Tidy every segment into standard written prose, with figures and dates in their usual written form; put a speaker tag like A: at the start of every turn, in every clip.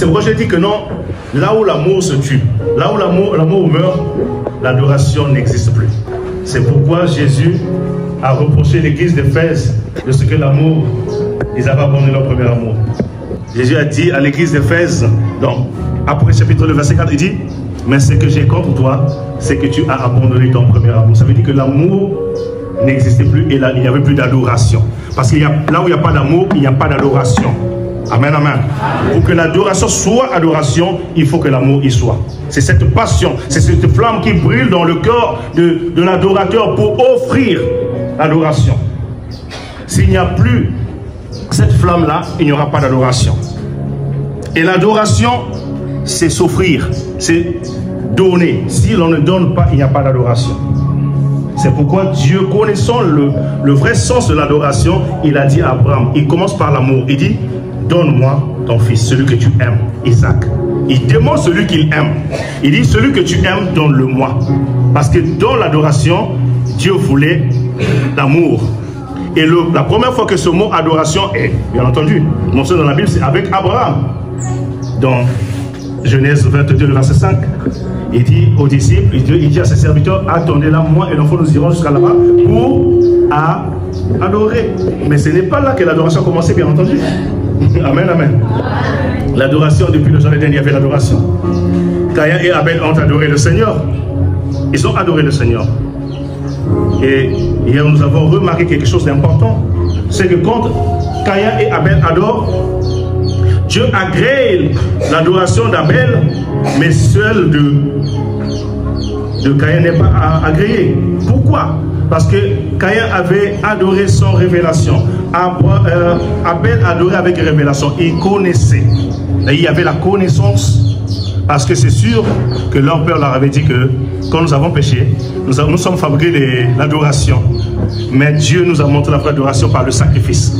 A: C'est pourquoi je dis que non, là où l'amour se tue, là où l'amour meurt, l'adoration n'existe plus. C'est pourquoi Jésus a reproché l'église d'Éphèse de ce que l'amour, ils avaient abandonné leur premier amour. Jésus a dit à l'église d'Éphèse, donc, après chapitre 2, verset 4, il dit, mais ce que j'ai contre toi, c'est que tu as abandonné ton premier amour. Ça veut dire que l'amour n'existait plus et là, il n'y avait plus d'adoration. Parce que là où il n'y a pas d'amour, il n'y a pas d'adoration. Amen, amen. Pour que l'adoration soit adoration, il faut que l'amour y soit. C'est cette passion, c'est cette flamme qui brûle dans le cœur de l'adorateur pour offrir l'adoration. S'il n'y a plus cette flamme-là, il n'y aura pas d'adoration. Et l'adoration, c'est s'offrir, c'est donner. Si l'on ne donne pas, il n'y a pas d'adoration. C'est pourquoi Dieu, connaissant le vrai sens de l'adoration, il a dit à Abraham, il commence par l'amour, il dit, donne-moi ton fils, celui que tu aimes, Isaac. Il demande celui qu'il aime. Il dit, celui que tu aimes, donne-le-moi. Parce que dans l'adoration, Dieu voulait l'amour. Et la première fois que ce mot adoration est, bien entendu, mentionné dans la Bible, c'est avec Abraham. Dans Genèse 22, verset 5, il dit aux disciples, il dit à ses serviteurs, attendez-la, moi et l'enfant, nous irons jusqu'à là-bas pour adorer. Mais ce n'est pas là que l'adoration a commencé, bien entendu. Amen, amen. L'adoration, depuis le jardin, il y avait l'adoration. Caïn et Abel ont adoré le Seigneur. Ils ont adoré le Seigneur. Et hier, nous avons remarqué quelque chose d'important. C'est que quand Caïn et Abel adorent, Dieu agrée l'adoration d'Abel, mais celle de Caïn n'est pas agréée. Pourquoi? Parce que Caïn avait adoré sans révélation. Abel adorait avec révélation. Il connaissait. Et il y avait la connaissance. Parce que c'est sûr que leur père leur avait dit que quand nous avons péché, nous sommes fabriqués de l'adoration. Mais Dieu nous a montré la vraie adoration par le sacrifice.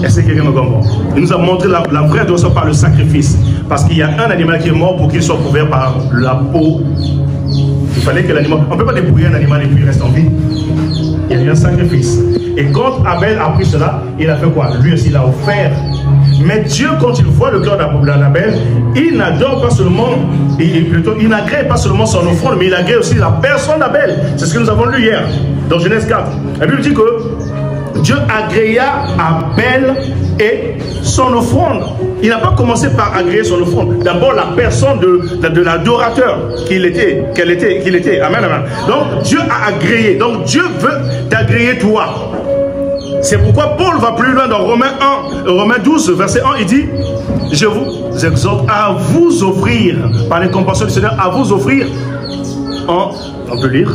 A: Est-ce que quelqu'un me comprend? Il nous a montré la vraie adoration par le sacrifice. Parce qu'il y a un animal qui est mort pour qu'il soit couvert par la peau. Il fallait que l'animal... On ne peut pas dépouiller un animal et puis il reste en vie. Il y a eu un sacrifice. Et quand Abel a pris cela, il a fait quoi? Lui aussi, il a offert. Mais Dieu, quand il voit le cœur d'Abel, il n'adore pas seulement, il n'agrée pas seulement son offrande, mais il agrée aussi la personne d'Abel. C'est ce que nous avons lu hier, dans Genèse 4. La Bible dit que Dieu agréa Abel et son offrande. Il n'a pas commencé par agréer son offrande. D'abord, la personne de l'adorateur qu'il était. Amen, amen. Donc, Dieu a agréé. Donc, Dieu veut t'agréer toi. C'est pourquoi Paul va plus loin dans Romains 12, verset 1, il dit, je vous exhorte à vous offrir, par les compassions du Seigneur, à vous offrir, on peut lire,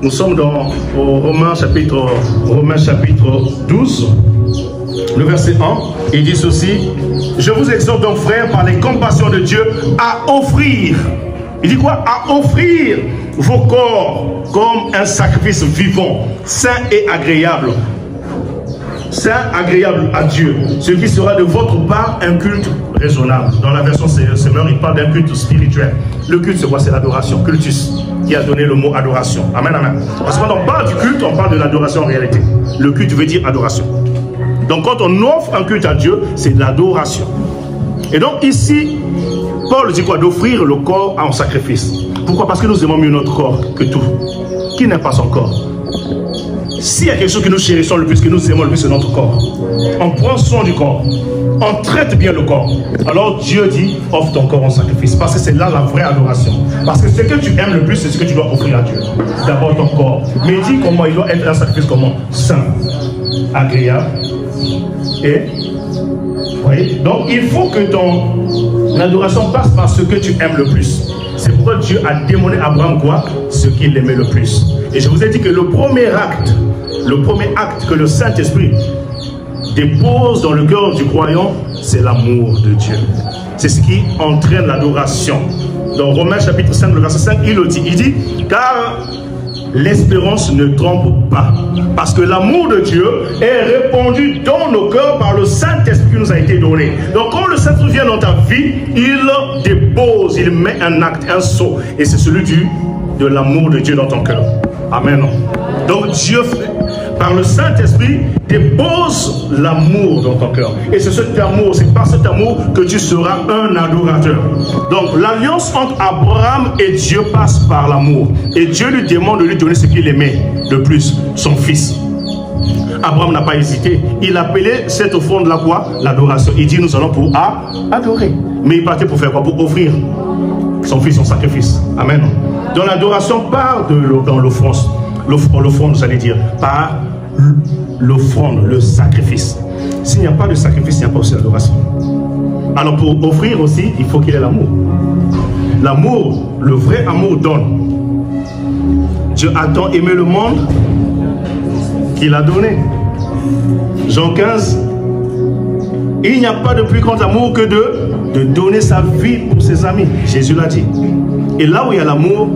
A: nous sommes dans Romains chapitre 12, le verset 1, il dit ceci, je vous exhorte donc frères, par les compassions de Dieu, à offrir, il dit quoi? À offrir vos corps comme un sacrifice vivant, saint et agréable. Saint, agréable à Dieu, ce qui sera de votre part un culte raisonnable. Dans la version Semeur, il parle d'un culte spirituel. Le culte, c'est quoi? C'est l'adoration, cultus, qui a donné le mot adoration. Amen, amen. Parce que quand on parle du culte, on parle de l'adoration en réalité. Le culte veut dire adoration. Donc quand on offre un culte à Dieu, c'est l'adoration. Et donc ici, Paul dit quoi? D'offrir le corps en sacrifice. Pourquoi? Parce que nous aimons mieux notre corps que tout. Qui n'aime pas son corps? S'il y a quelque chose que nous chérissons le plus, que nous aimons le plus, c'est notre corps. On prend soin du corps. On traite bien le corps. Alors Dieu dit, offre ton corps en sacrifice. Parce que c'est là la vraie adoration. Parce que ce que tu aimes le plus, c'est ce que tu dois offrir à Dieu. D'abord ton corps. Mais il dit comment il doit être un sacrifice comment? Saint, agréable. Et, vous voyez? Donc il faut que ton adoration passe par ce que tu aimes le plus. C'est pourquoi Dieu a démolé Abraham quoi? Ce qu'il aimait le plus. Et je vous ai dit que le premier acte que le Saint-Esprit dépose dans le cœur du croyant, c'est l'amour de Dieu. C'est ce qui entraîne l'adoration. Dans Romains chapitre 5, le verset 5, il le dit. Il dit, car l'espérance ne trompe pas. Parce que l'amour de Dieu est répandu dans nos cœurs par le Saint-Esprit qui nous a été donné. Donc quand le Saint-Esprit vient dans ta vie, il dépose, il met un acte, un sceau. Et c'est celui de l'amour de Dieu dans ton cœur. Amen. Donc Dieu fait. par le Saint-Esprit, dépose l'amour dans ton cœur. Et c'est cet amour, c'est par cet amour que tu seras un adorateur. Donc l'alliance entre Abraham et Dieu passe par l'amour. Et Dieu lui demande de lui donner ce qu'il aimait le plus, son fils. Abraham n'a pas hésité. Il appelait cette offrande la quoi? L'adoration. Il dit nous allons pour adorer. Mais il partait pour faire quoi? Pour offrir son fils, son sacrifice. Amen. Donc l'adoration part dans l'offrande. L'offrande, j'allais dire, par l'offrande, le sacrifice. S'il n'y a pas de sacrifice, il n'y a pas aussi l'adoration. Alors pour offrir aussi, il faut qu'il y ait l'amour. L'amour, le vrai amour donne. Dieu a tant aimé le monde qu'il a donné. Jean 15, il n'y a pas de plus grand amour que de donner sa vie pour ses amis. Jésus l'a dit. Et là où il y a l'amour,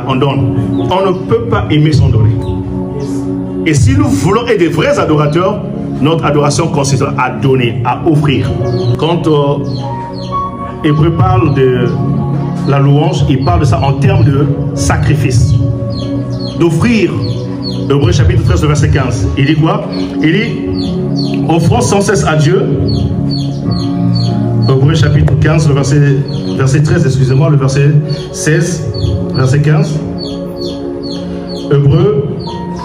A: on donne. On ne peut pas aimer sans donner. Et si nous voulons être des vrais adorateurs, notre adoration consiste à donner, à offrir. Quand Hébreu parle de la louange, il parle de ça en termes de sacrifice. D'offrir. Hébreu chapitre 13, verset 15. Il dit quoi? Il dit, offrons sans cesse à Dieu. Hébreu chapitre 15, le verset 13, excusez-moi, le verset 16, verset 15. Hébreu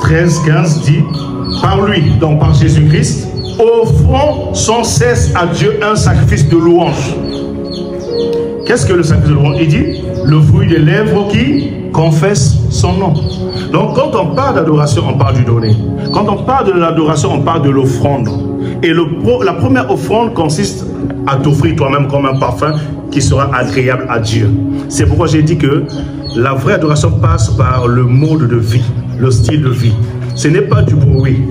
A: 13, 15 dit, par lui, donc par Jésus-Christ, offrons sans cesse à Dieu un sacrifice de louange. Qu'est-ce que le sacrifice de louange? Il dit, le fruit des lèvres qui confesse son nom. Donc quand on parle d'adoration, on parle du donner. Quand on parle de l'adoration, on parle de l'offrande. Et la première offrande consiste à t'offrir toi-même comme un parfum qui sera agréable à Dieu. C'est pourquoi j'ai dit que la vraie adoration passe par le mode de vie, le style de vie. Ce n'est pas du bruit.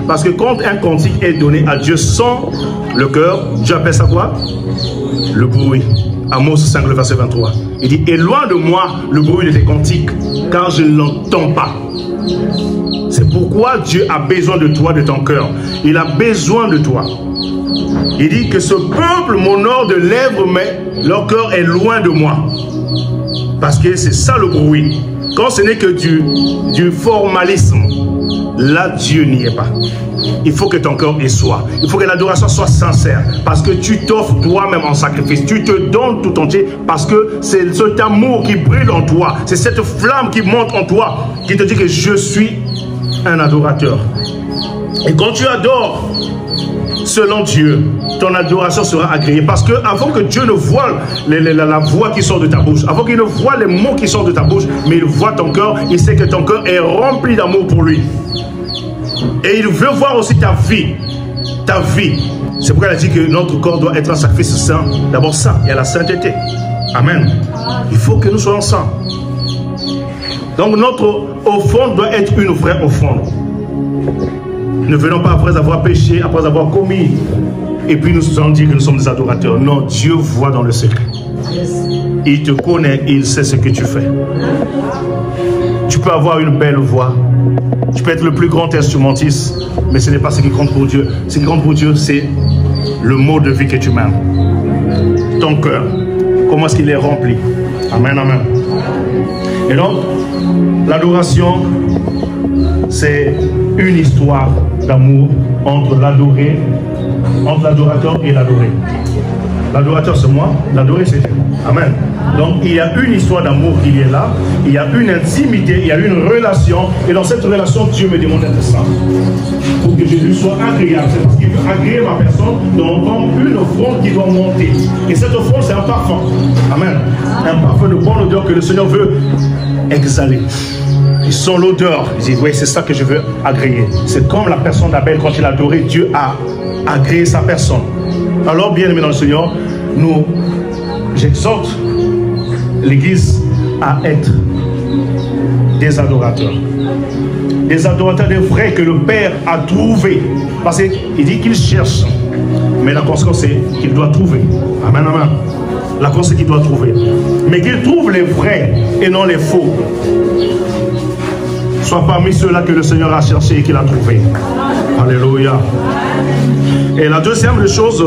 A: Parce que quand un cantique est donné à Dieu sans le cœur, Dieu appelle ça quoi? Le bruit. Amos 5, le verset 23. Il dit, et loin de moi le bruit de tes cantiques, car je ne l'entends pas. C'est pourquoi Dieu a besoin de toi, de ton cœur. Il a besoin de toi. Il dit que ce peuple m'honore de lèvres, mais leur cœur est loin de moi. Parce que c'est ça le bruit. Quand ce n'est que du formalisme, là Dieu n'y est pas. Il faut que ton cœur y soit. Il faut que l'adoration soit sincère. Parce que tu t'offres toi-même en sacrifice. Tu te donnes tout entier. Parce que c'est cet amour qui brille en toi. C'est cette flamme qui monte en toi. Qui te dit que je suis un adorateur. Et quand tu adores selon Dieu, ton adoration sera agréée. Parce que avant que Dieu ne voie la voix qui sort de ta bouche, avant qu'il ne voie les mots qui sortent de ta bouche, mais il voit ton cœur, il sait que ton cœur est rempli d'amour pour lui. Et il veut voir aussi ta vie. Ta vie. C'est pourquoi il a dit que notre corps doit être un sacrifice saint. D'abord saint, il y a la sainteté. Amen. Il faut que nous soyons saints. Donc notre offrande doit être une vraie offrande. Ne venons pas après avoir péché, après avoir commis, et puis nous allons dire que nous sommes des adorateurs. Non, Dieu voit dans le secret. Il te connaît, il sait ce que tu fais. Tu peux avoir une belle voix. Tu peux être le plus grand instrumentiste, mais ce n'est pas ce qui compte pour Dieu. Ce qui compte pour Dieu, c'est le mode de vie que tu mènes. Ton cœur. Comment est-ce qu'il est rempli? Amen, amen. Et donc, l'adoration, c'est une histoire d'amour entre l'adoré, entre l'adorateur et l'adoré. L'adorateur, c'est moi, l'adoré, c'est Dieu. Amen. Donc, il y a une histoire d'amour qui est là, il y a une intimité, il y a une relation, et dans cette relation, Dieu me demande d'être saint. Pour que je lui sois agréable. C'est parce qu'il veut agréer ma personne, donc comme une offrande qui doit monter. Et cette offrande, c'est un parfum. Amen. Un parfum de bonne odeur que le Seigneur veut exhaler. Ils sont l'odeur. Il dit, oui, c'est ça que je veux agréer. C'est comme la personne d'Abel, quand il a adoré, Dieu a agréé sa personne. Alors, bien aimé dans le Seigneur, j'exhorte l'Église à être des adorateurs. Des adorateurs des vrais que le Père a trouvés. Parce qu'il dit qu'il cherche. Mais la conséquence, c'est qu'il doit trouver. Amen, amen. La conséquence, c'est qu'il doit trouver. Mais qu'il trouve les vrais et non les faux. Sois parmi ceux-là que le Seigneur a cherché et qu'il a trouvé. Alléluia. Et la deuxième chose,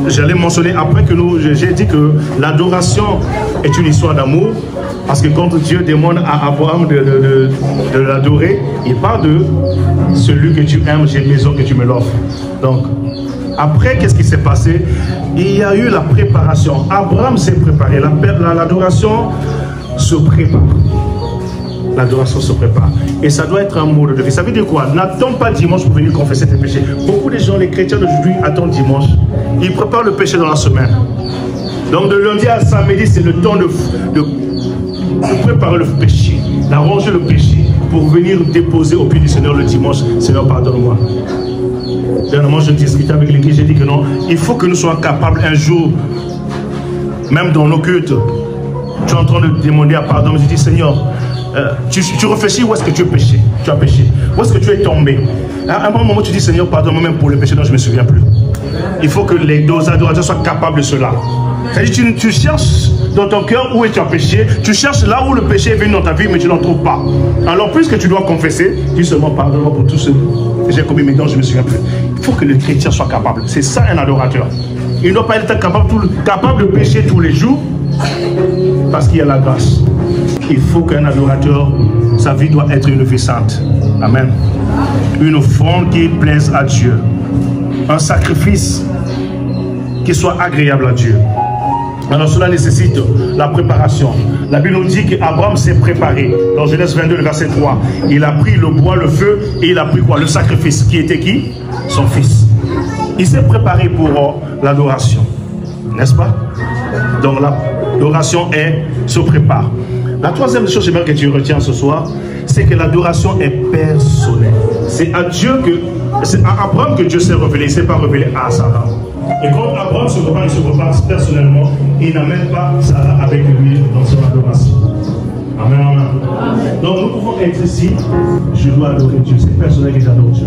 A: j'allais mentionner après que j'ai dit que l'adoration est une histoire d'amour. Parce que quand Dieu demande à Abraham de l'adorer, il parle de celui que tu aimes, j'ai besoin que tu me l'offres. Donc, après, qu'est-ce qui s'est passé? Il y a eu la préparation. Abraham s'est préparé. L'adoration se prépare. L'adoration se prépare. Et ça doit être un mode de vie. Ça veut dire quoi? N'attends pas dimanche pour venir confesser tes péchés. Beaucoup de gens, les chrétiens d'aujourd'hui, attendent dimanche. Ils préparent le péché dans la semaine. Donc, de lundi à samedi, c'est le temps de préparer le péché, d'arranger le péché pour venir déposer au pied du Seigneur le dimanche. Seigneur, pardonne-moi. Dernièrement, je discutais avec l'église, j'ai dit que non, il faut que nous soyons capables un jour, même dans nos cultes, tu es en train de demander à pardon. Je dis, Seigneur, tu réfléchis où est-ce que tu as péché, où est-ce que tu es tombé. À un moment, tu dis, Seigneur, pardonne-moi même pour le péché dont je ne me souviens plus. Il faut que les adorateurs soient capables de cela. C'est-à-dire, tu cherches dans ton cœur où tu as péché, tu cherches là où le péché est venu dans ta vie, mais tu n'en trouves pas. Alors, puisque tu dois confesser, dis seulement pardonne-moi pour tout ce que j'ai commis, mais dont je ne me souviens plus. Il faut que le chrétien soit capable. C'est ça un adorateur. Il ne doit pas être capable de pécher tous les jours, parce qu'il y a la grâce. Il faut qu'un adorateur, sa vie doit être une vie sainte. Amen. Une offrande qui plaise à Dieu. Un sacrifice qui soit agréable à Dieu. Alors cela nécessite la préparation. La Bible nous dit qu'Abraham s'est préparé. Dans Genèse 22, le verset 3. Il a pris le bois, le feu, et il a pris quoi? Le sacrifice. Qui était qui? Son fils. Il s'est préparé pour l'adoration. N'est-ce pas? Donc l'adoration se prépare. La troisième chose, j'aimerais que tu retiens ce soir, c'est que l'adoration est personnelle. C'est à Dieu c'est à Abraham que Dieu s'est révélé. Il ne s'est pas révélé à Sarah. Et quand Abraham se prépare, il se prépare personnellement. Il n'amène pas Sarah avec lui dans son adoration. Amen, amen. Donc nous pouvons être ici. Je dois adorer Dieu. C'est personnel que j'adore Dieu.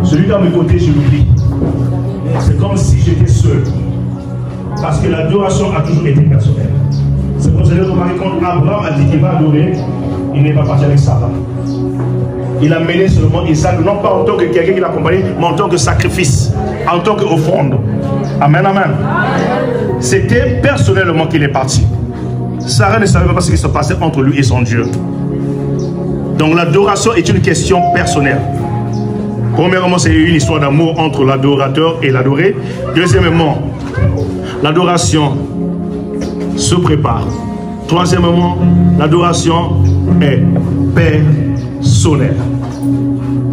A: Celui qui est à mes côtés, je l'oublie. C'est comme si j'étais seul. Parce que l'adoration a toujours été personnelle. C'est pour ça que vous remarquez quand Abraham a dit qu'il va adorer, il n'est pas parti avec Sarah. Il a mené seulement Isaac, non pas en tant que quelqu'un qui l'accompagnait, mais en tant que sacrifice, en tant qu'offrande. Amen, amen. C'était personnellement qu'il est parti. Sarah ne savait pas ce qui se passait entre lui et son Dieu. Donc l'adoration est une question personnelle. Premièrement, c'est une histoire d'amour entre l'adorateur et l'adoré. Deuxièmement, l'adoration se prépare. Troisièmement, l'adoration est personnelle.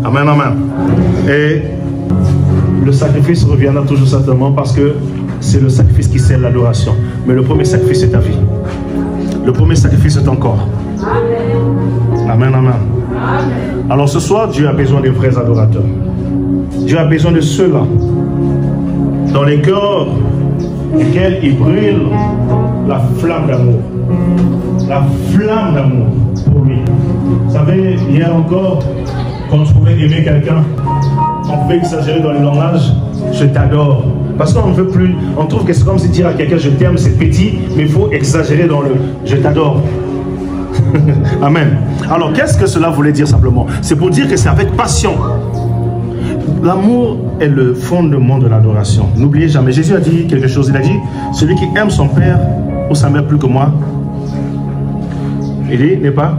A: Amen, amen. Et le sacrifice reviendra toujours certainement parce que c'est le sacrifice qui scelle l'adoration. Mais le premier sacrifice, c'est ta vie. Le premier sacrifice, c'est ton corps. Amen, amen. Alors ce soir, Dieu a besoin des vrais adorateurs. Dieu a besoin de ceux-là dans les cœurs desquels il brûle la flamme d'amour. La flamme d'amour pour lui. Vous savez, hier encore, quand je pouvais aimer quelqu'un, on pouvait exagérer dans le langage, je t'adore. Parce qu'on ne veut plus, on trouve que c'est comme si dire à quelqu'un je t'aime, c'est petit, mais il faut exagérer dans le je t'adore. Amen. Alors qu'est-ce que cela voulait dire simplement? C'est pour dire que c'est avec passion. L'amour est le fondement de l'adoration. N'oubliez jamais, Jésus a dit quelque chose. Il a dit, celui qui aime son père ou sa mère plus que moi, il dit, n'est pas?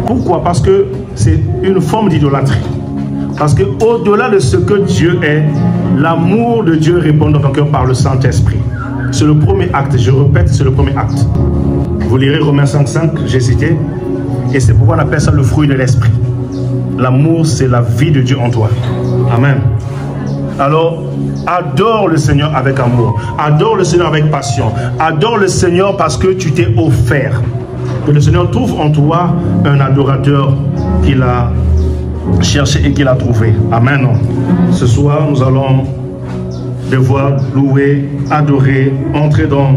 A: Pourquoi? Parce que c'est une forme d'idolâtrie. Parce que au-delà de ce que Dieu est, l'amour de Dieu répond dans ton cœur par le Saint-Esprit. C'est le premier acte, je répète, c'est le premier acte. Vous lirez Romains 5:5, j'ai cité, et c'est pourquoi on appelle ça le fruit de l'esprit. L'amour, c'est la vie de Dieu en toi. Amen. Alors, adore le Seigneur avec amour. Adore le Seigneur avec passion. Adore le Seigneur parce que tu t'es offert. Que le Seigneur trouve en toi un adorateur qu'il a cherché et qu'il a trouvé. Amen. Ce soir, nous allons devoir louer, adorer, entrer dans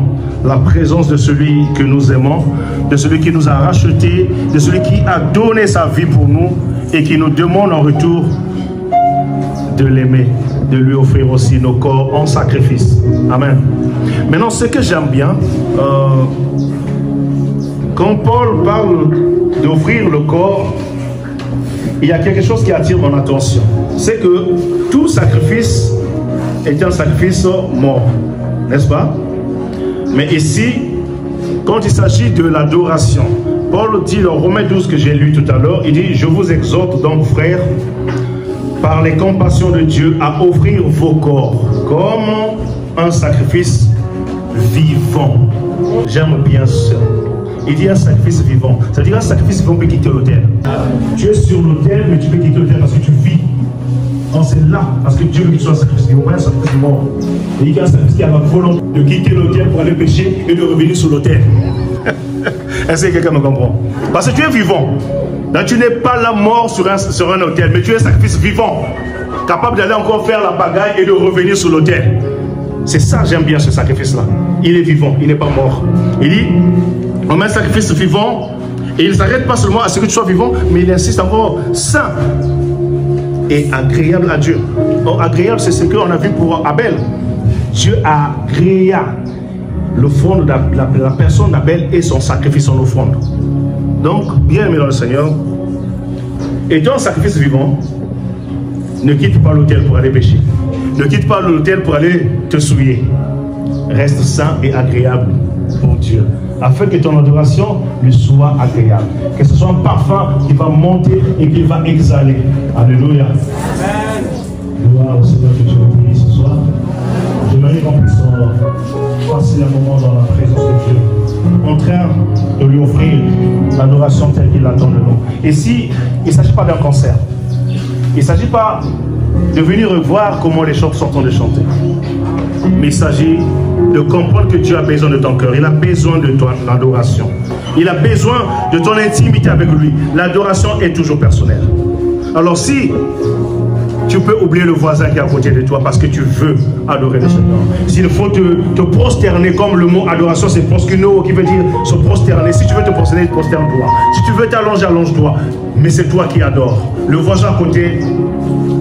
A: la présence de celui que nous aimons, de celui qui nous a rachetés, de celui qui a donné sa vie pour nous et qui nous demande en retour de l'aimer, de lui offrir aussi nos corps en sacrifice. Amen. Maintenant, ce que j'aime bien, quand Paul parle d'offrir le corps, il y a quelque chose qui attire mon attention. C'est que tout sacrifice est un sacrifice mort, n'est-ce pas? Mais ici, quand il s'agit de l'adoration, Paul dit dans Romains 12 que j'ai lu tout à l'heure, il dit « Je vous exhorte donc, frères, par les compassions de Dieu, à offrir vos corps comme un sacrifice vivant. » J'aime bien ça. Il dit un sacrifice vivant. C'est-à-dire un sacrifice vivant peut quitter l'autel. Tu es sur l'autel, mais tu peux quitter l'autel parce que tu vis. Non, c'est là, parce que Dieu veut que tu sois un sacrifice vivant, pas un sacrifice mort. Il dit qu'il y a un sacrifice qui a la volonté de quitter l'autel pour aller pécher et de revenir sur l'autel. Est-ce que quelqu'un me comprend? Parce que tu es vivant. Là, tu n'es pas là mort sur un autel, mais tu es un sacrifice vivant, capable d'aller encore faire la bagaille et de revenir sur l'autel. C'est ça, j'aime bien ce sacrifice-là. Il est vivant, il n'est pas mort. Il dit, on met un sacrifice vivant, et il ne s'arrête pas seulement à ce que tu sois vivant, mais il insiste encore saint et agréable à Dieu. Or, agréable, c'est ce qu'on a vu pour Abel. Dieu agréa l'offrande, la personne d'Abel et son sacrifice en offrande. Donc, bien aimé dans le Seigneur, et dans le sacrifice vivant, ne quitte pas l'autel pour aller pécher. Ne quitte pas l'autel pour aller te souiller. Reste saint et agréable pour Dieu, afin que ton adoration lui soit agréable. Que ce soit un parfum qui va monter et qui va exhaler. Alléluia. Amen. Gloire au Seigneur, que Dieu vous bénisse ce soir. J'aimerais qu'on puisse passer un moment dans la présence de Dieu, en train de lui offrir l'adoration telle qu'il attend de nous. Et si il ne s'agit pas d'un concert, il ne s'agit pas de venir voir comment les chants sont en train de chanter, mais il s'agit de comprendre que Dieu a besoin de ton cœur. Il a besoin de ton adoration. Il a besoin de ton intimité avec lui. L'adoration est toujours personnelle. Alors si tu peux oublier le voisin qui est à côté de toi parce que tu veux adorer le Seigneur. S'il faut te prosterner, comme le mot adoration c'est proskuno qui veut dire se prosterner. Si tu veux te prosterner, prosterne-toi. Si tu veux t'allonger, allonge-toi. Mais c'est toi qui adores. Le voisin à côté,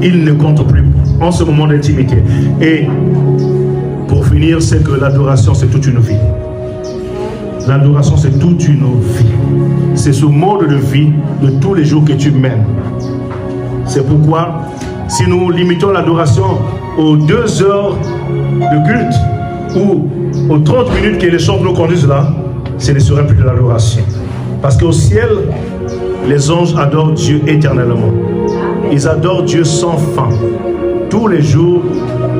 A: il ne compte plus en ce moment d'intimité. Et pour finir, c'est que l'adoration c'est toute une vie. L'adoration c'est toute une vie. C'est ce mode de vie de tous les jours que tu mènes. C'est pourquoi si nous limitons l'adoration aux 2 heures de culte ou aux 30 minutes que les chants nous conduisent là, ce ne serait plus de l'adoration. Parce qu'au ciel, les anges adorent Dieu éternellement. Ils adorent Dieu sans fin. Tous les jours,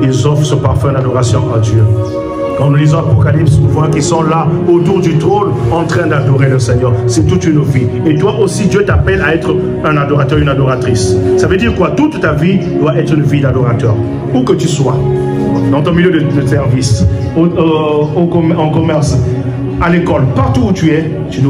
A: ils offrent ce parfum d'adoration à Dieu. Quand nous lisons Apocalypse, nous voyons qu'ils sont là autour du trône en train d'adorer le Seigneur. C'est toute une vie. Et toi aussi, Dieu t'appelle à être un adorateur, une adoratrice. Ça veut dire quoi? Toute ta vie doit être une vie d'adorateur. Où que tu sois, dans ton milieu de service, en commerce, à l'école, partout où tu es, tu dois